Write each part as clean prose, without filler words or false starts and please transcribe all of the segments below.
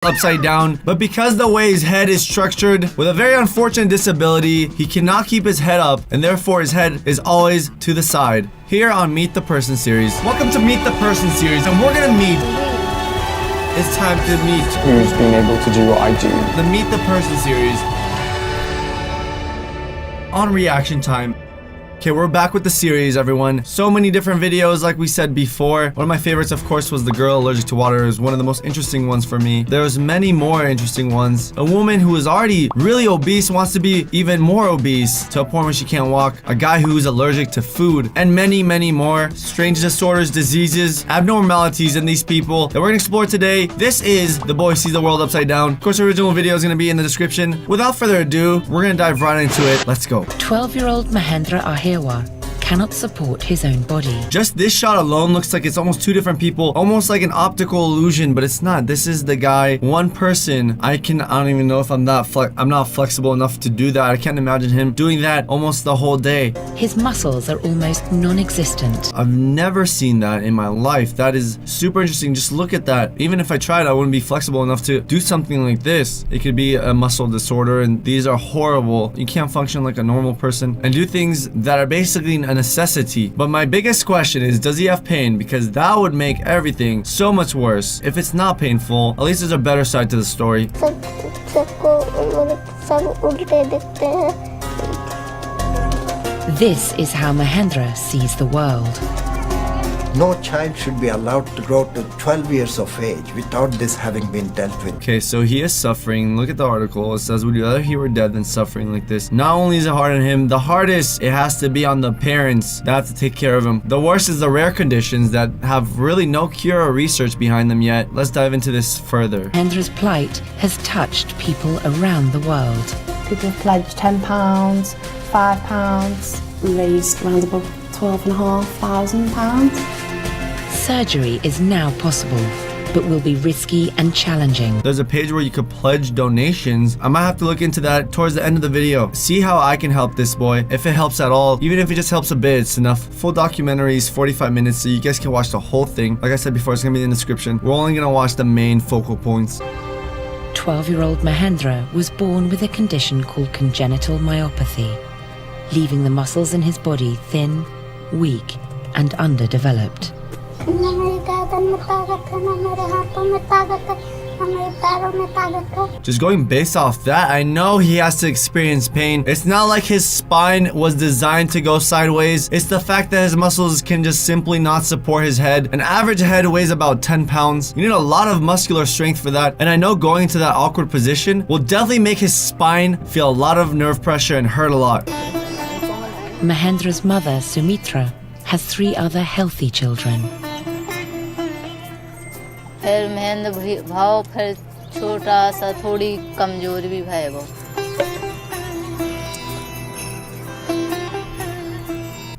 upside down, but because the way his head is structured with a very unfortunate disability, he cannot keep his head up, and therefore his head is always to the side. Here on Meet the Person series. Welcome to Meet the Person series, and we're gonna meet. It's time to meet. Who's been able to do what I do? The Meet the Person series on Reaction Time. Okay, we're back with the series, everyone. So many different videos, like we said before. One of my favorites, of course, was the girl allergic to water. It was one of the most interesting ones for me. There was many more interesting ones. A woman who is already really obese wants to be even more obese to a point where she can't walk. A guy who is allergic to food, and many, many more. Strange disorders, diseases, abnormalities in these people that we're gonna explore today. This is The Boy Sees the World Upside Down. Of course, the original video is gonna be in the description. Without further ado, we're gonna dive right into it. Let's go. 12-year-old Mahendra cannot support his own body. Just this shot alone looks like it's almost two different people, almost like an optical illusion, but it's not. This is the guy, one person. I don't even know if I'm not flexible enough to do that. I can't imagine him doing that almost the whole day. His muscles are almost non-existent. I've never seen that in my life. That is super interesting. Just look at that. Even if I tried, I wouldn't be flexible enough to do something like this. It could be a muscle disorder, and these are horrible. You can't function like a normal person and do things that are basically a necessity. But my biggest question is, does he have pain? Because that would make everything so much worse. If it's not painful, at least there's a better side to the story. This is how Mahendra sees the world. No child should be allowed to grow to 12 years of age without this having been dealt with. Okay, so he is suffering. Look at the article. It says, would you rather he were dead than suffering like this? Not only is it hard on him, the hardest it has to be on the parents that have to take care of him. The worst is the rare conditions that have really no cure or research behind them yet. Let's dive into this further. Mahendra's plight has touched people around the world. People have pledged £10, £5. We raised around about £12,500. Surgery is now possible, but will be risky and challenging. There's a page where you could pledge donations. I might have to look into that towards the end of the video. See how I can help this boy. If it helps at all, even if it just helps a bit, it's enough. Full documentary is 45 minutes, so you guys can watch the whole thing. Like I said before, it's gonna be in the description. We're only gonna watch the main focal points. 12-year-old Mahendra was born with a condition called congenital myopathy, leaving the muscles in his body thin, weak, and underdeveloped. Just going based off that, I know he has to experience pain. It's not like his spine was designed to go sideways. It's the fact that his muscles can just simply not support his head. An average head weighs about 10 pounds. You need a lot of muscular strength for that. And I know going into that awkward position will definitely make his spine feel a lot of nerve pressure and hurt a lot. Mahendra's mother, Sumitra, has 3 other healthy children. फिर महेंद्र भाव फिर छोटा सा थोड़ी कमजोरी भी है वो.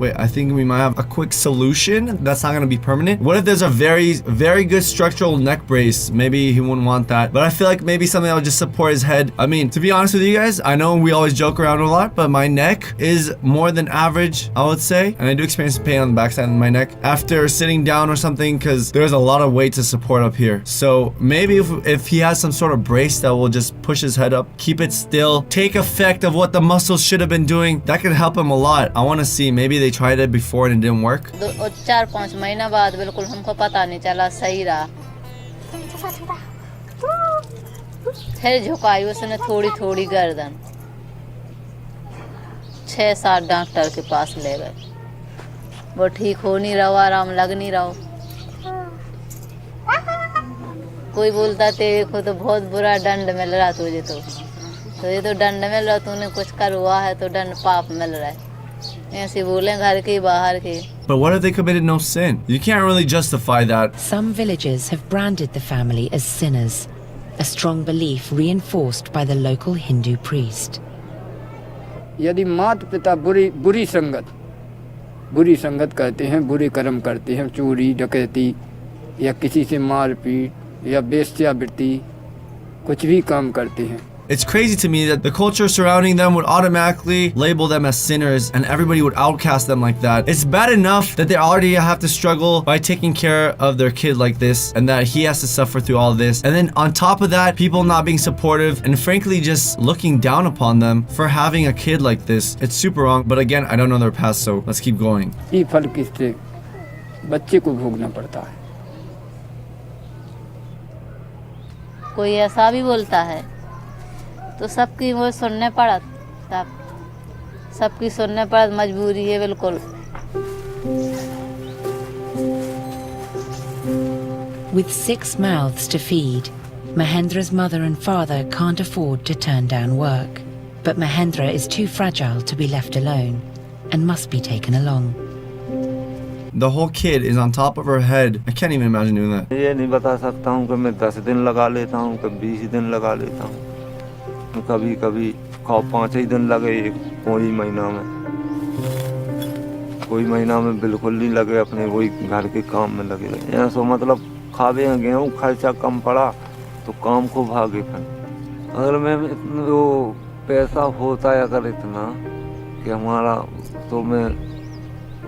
Wait, I think we might have a quick solution. That's not going to be permanent. What if there's a very good structural neck brace? Maybe he wouldn't want that. But I feel like maybe something that would just support his head. I mean, to be honest with you guys, I know we always joke around a lot, but my neck is more than average, I would say. And I do experience pain on the backside of my neck after sitting down or something, because there's a lot of weight to support up here. So maybe if he has some sort of brace that will just push his head up, keep it still, take effect of what the muscles should have been doing, that could help him a lot. I want to see. Maybe they tried it before and it didn't work. 4-5 महीना बाद बिल्कुल हमको पता नहीं चला, सही रहा. फिर झुकाई उसने थोड़ी थोड़ी गर्दन. 6-7 डॉक्टर के पास ले गए. वो ठीक हो नहीं रहा, आराम लग नहीं रहा. कोई बोलता देखो तो बहुत बुरा दंड मिल रहा तुझे, तो ये तो दंड मिल रहा, तूने कुछ करवा है तो दंड पाप मिल रहा है. ऐसे बोले घर के बाहर के. But what if they committed no sin? You can't really justify that. Some villagers have branded the family as sinners, a strong belief reinforced by the local Hindu priest. यदि माता पिता बुरी संगत करते हैं, बुरे कर्म करते हैं, चोरी डकैती या किसी से मारपीट या वेश्यावृत्ति, कुछ भी काम करते हैं, It's crazy to me that the culture surrounding them would automatically label them as sinners and everybody would outcast them like that. It's bad enough that they already have to struggle by taking care of their kid like this and that he has to suffer through all this. And then on top of that, people not being supportive and frankly just looking down upon them for having a kid like this. It's super wrong. But again, I don't know their past, so let's keep going. ये फल किससे बच्चे को भोगना पड़ता है। कोई ऐसा भी बोलता है तो सबकी वो सुनने पड़त, सबकी सुनने पड़त, मजबूरी है बिल्कुल। With 6 mouths to feed, Mahendra's mother and father can't afford to turn down work. But Mahendra is too fragile to be left alone and must be taken along. The whole kid is on top of her head. I can't even imagine doing that. ये नहीं बता सकता हूँ कि मैं 10 दिन लगा लेता हूँ, कभी 20 दिन लगा लेता हूँ, कभी कभी 5 ही दिन लगे कोई महीना में, कोई महीना में बिल्कुल नहीं लगे, अपने वही घर के काम में लगे रहे। यहाँ सो मतलब खावे गेहूँ खर्चा कम पड़ा तो काम को भागे फिर। अगर मैं वो पैसा होता है अगर इतना कि हमारा, तो मैं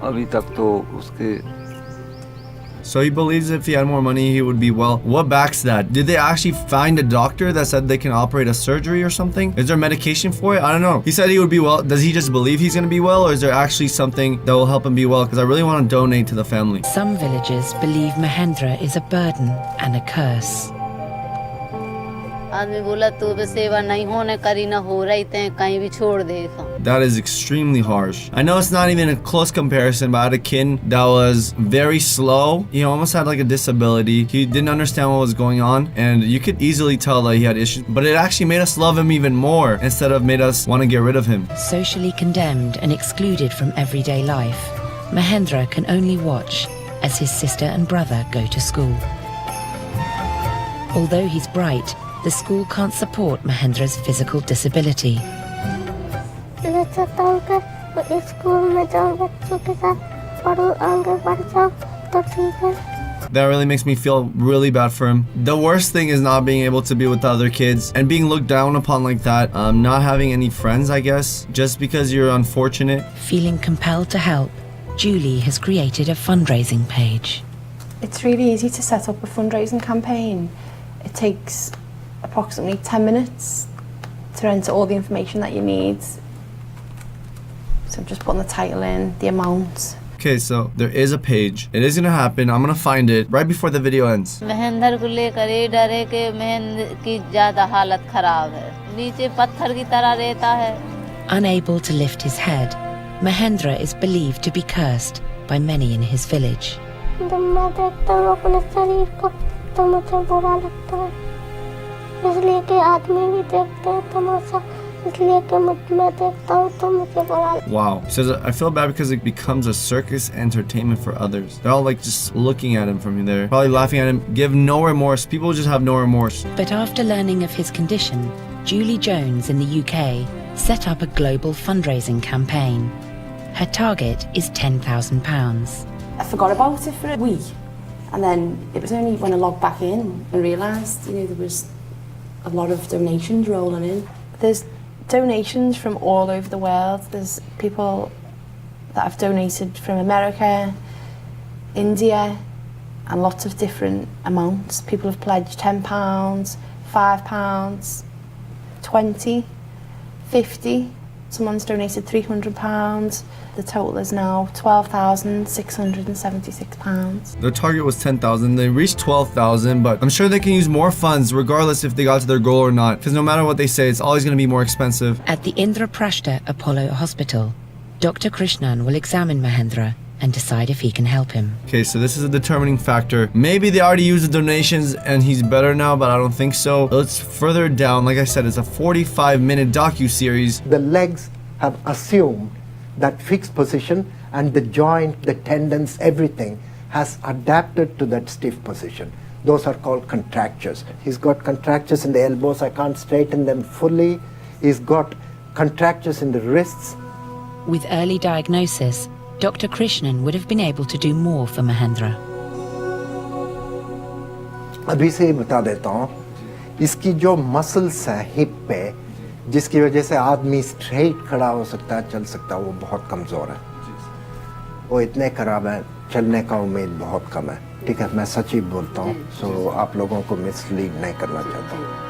अभी तक तो उसके। So he believes if he had more money, he would be well. What backs that? Did they actually find a doctor that said they can operate a surgery or something? Is there medication for it? I don't know. He said he would be well. Does he just believe he's going to be well, or is there actually something that will help him be well? Because I really want to donate to the family. Some villagers believe Mahendra is a burden and a curse. आदमी बोला तो बस सेवा नहीं होने करी ना हो रही थे कहीं भी छोड़ दे। That is extremely harsh. I know it's not even a close comparison, but I had a kid that was very slow. He almost had like a disability. He didn't understand what was going on, and you could easily tell that he had issues, but it actually made us love him even more instead of made us want to get rid of him. Socially condemned and excluded from everyday life, Mahendra can only watch as his sister and brother go to school. Although he's bright, the school can't support Mahendra's physical disability. That really makes me feel really bad for him. The worst thing is not being able to be with the other kids and being looked down upon like that. Not having any friends, I guess, just because you're unfortunate. Feeling compelled to help, Julie has created a fundraising page. It's really easy to set up a fundraising campaign. It takes approximately 10 minutes to enter all the information that you need. So I'm just putting the title in, the amount. Okay, so there is a page. It is gonna happen. I'm gonna find it right before the video ends. Mahendra को लेकर ये डर है कि महेंद्र की ज्यादा हालत खराब है, नीचे पत्थर की तरह रहता है। Unable to lift his head, Mahendra is believed to be cursed by many in his village. जब मैं देखता हूँ अपने शरीर को तो मुझे बुरा लगता है, इसलिए कि आदमी भी देखते हैं तमाशा, इसलिए कि मैं देखता हूँ तो मुझे बुरा लगता है। Wow. He says, I feel bad because it becomes a circus entertainment for others. They're all like just looking at him from there, probably laughing at him, give no remorse. People just have no remorse. But after learning of his condition, Julie Jones in the UK set up a global fundraising campaign. Her target is £10,000. I forgot about it for a week, and then it was only when I logged back in and realised, there was a lot of donations rolling in. There's donations from all over the world. There's people that have donated from America, India, and lots of different amounts. People have pledged £10, £5, 20, 50. Someone's donated £300. The total is now £12,676. Their target was 10,000. They reached 12,000, but I'm sure they can use more funds regardless if they got to their goal or not. Because no matter what they say, it's always going to be more expensive. At the Indraprashta Apollo Hospital, Dr. Krishnan will examine Mahendra and decide if he can help him. Okay, so this is a determining factor. Maybe they already used the donations and he's better now, but I don't think so. Let's further down. Like I said, it's a 45-minute docu-series. The legs have assumed that fixed position, and the joint, the tendons, everything has adapted to that stiff position. Those are called contractures. He's got contractures in the elbows. I can't straighten them fully. He's got contractures in the wrists. With early diagnosis, Dr. Krishnan would have been able to do more for Mahendra. अभी से ही बता देता हूँ इसकी जो muscles हैं hip पे, जिसकी वजह से आदमी स्ट्रेट खड़ा हो सकता है, चल सकता है, वो बहुत कमज़ोर है। वो इतने खराब हैं, चलने का उम्मीद बहुत कम है। ठीक है, मैं सच ही बोलता हूँ, सो आप लोगों को मिसलीड नहीं करना चाहता हूँ।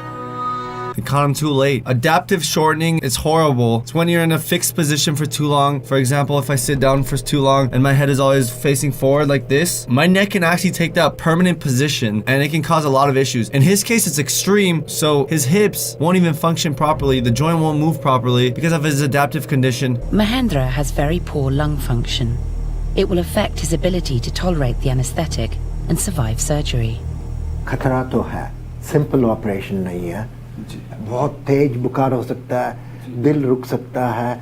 They caught him too late. Adaptive shortening is horrible. It's when you're in a fixed position for too long. For example, if I sit down for too long and my head is always facing forward like this, my neck can actually take that permanent position and it can cause a lot of issues. In his case, it's extreme, so his hips won't even function properly. The joint won't move properly because of his adaptive condition. Mahendra has very poor lung function. It will affect his ability to tolerate the anesthetic and survive surgery. खतरा तो है, simple operation नहीं है, बहुत तेज बुखार हो सकता है, दिल रुक सकता है,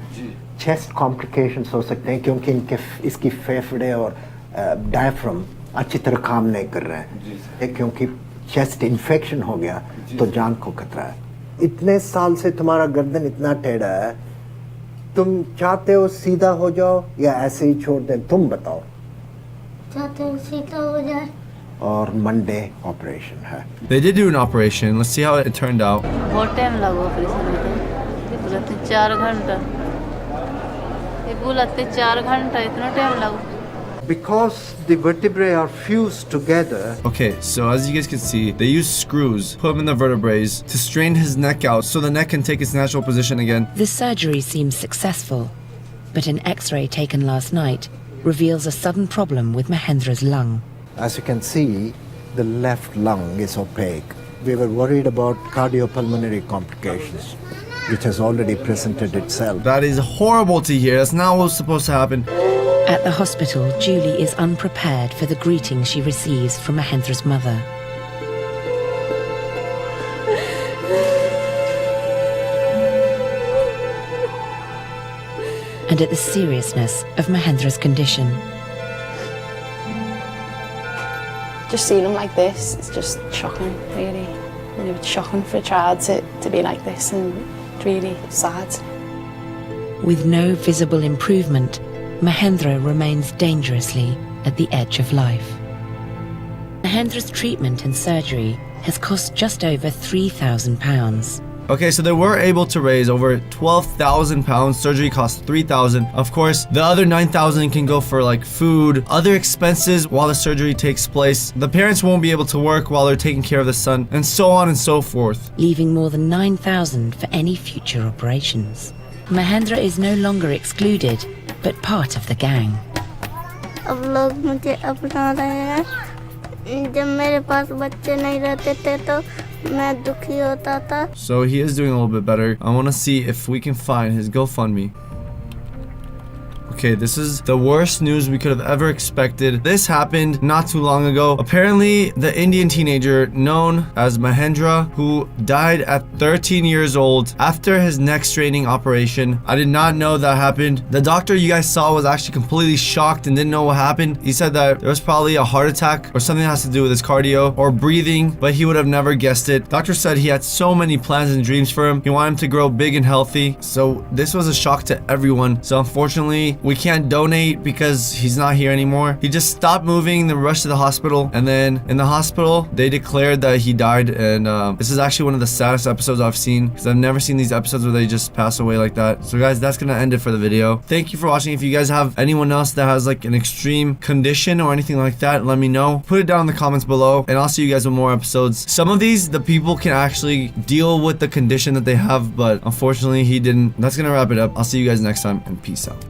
चेस्ट कॉम्प्लिकेशंस हो सकते हैं क्योंकि इसकी फेफड़े और डायफ्राम अच्छी तरह काम नहीं कर रहे हैं, क्योंकि चेस्ट इन्फेक्शन हो गया तो जान को खतरा है। इतने साल से तुम्हारा गर्दन इतना टेढ़ा है, तुम चाहते हो सीधा हो जाओ या ऐसे ही छोड़ दें? तुम बताओ। चाहते हो सीधा हो जाए। और मंडे ऑपरेशन है। They did do an operation. Let's see how it turned out. बहुत टाइम लगा ऑपरेशन में, ये बोलते 4 घंटा, ये बोलते 4 घंटा, इतना टाइम लगा। Because the vertebrae are fused together. Okay, so as you guys can see, they use screws, put them in the vertebrae to strain his neck out so the neck can take its natural position again. The surgery seems successful, but an X-ray taken last night reveals a sudden problem with Mahendra's lung. As you can see, the left lung is opaque. We were worried about cardiopulmonary complications, which has already presented itself. That is horrible to hear. That's not what's supposed to happen. At the hospital, Julie is unprepared for the greeting she receives from Mahendra's mother. And at the seriousness of Mahendra's condition. Just seeing him like this, it's just shocking, really. You know, it's shocking for a child to be like this, and really sad. With no visible improvement, Mahendra remains dangerously at the edge of life. Mahendra's treatment and surgery has cost just over £3,000. Okay, so they were able to raise over 12,000 pounds. Surgery cost 3,000. Of course, the other 9,000 can go for like food, other expenses while the surgery takes place. The parents won't be able to work while they're taking care of the son, and so on and so forth. Leaving more than 9,000 for any future operations. Mahendra is no longer excluded, but part of the gang. अब लोग मुझे अपना रहे हैं। जब मेरे पास बच्चे नहीं रहते थे तो मैं दुखी होता था। So he is doing a little bit better. I want to see if we can find his GoFundMe. Okay, this is the worst news we could have ever expected. This happened not too long ago. Apparently, the Indian teenager known as Mahendra, who died at 13 years old after his neck straining operation. I did not know that happened. The doctor you guys saw was actually completely shocked and didn't know what happened. He said that there was probably a heart attack or something that has to do with his cardio or breathing, but he would have never guessed it. Doctor said he had so many plans and dreams for him. He wanted him to grow big and healthy. So this was a shock to everyone. So unfortunately, we can't donate because he's not here anymore. He just stopped moving, then rushed to the hospital, and then in the hospital they declared that he died. And this is actually one of the saddest episodes I've seen, because I've never seen these episodes where they just pass away like that. So guys, that's gonna end it for the video. Thank you for watching. If you guys have anyone else that has like an extreme condition or anything like that, let me know. Put it down in the comments below, and I'll see you guys with more episodes. Some of these, the people can actually deal with the condition that they have, but unfortunately he didn't. That's gonna wrap it up. I'll see you guys next time, and peace out.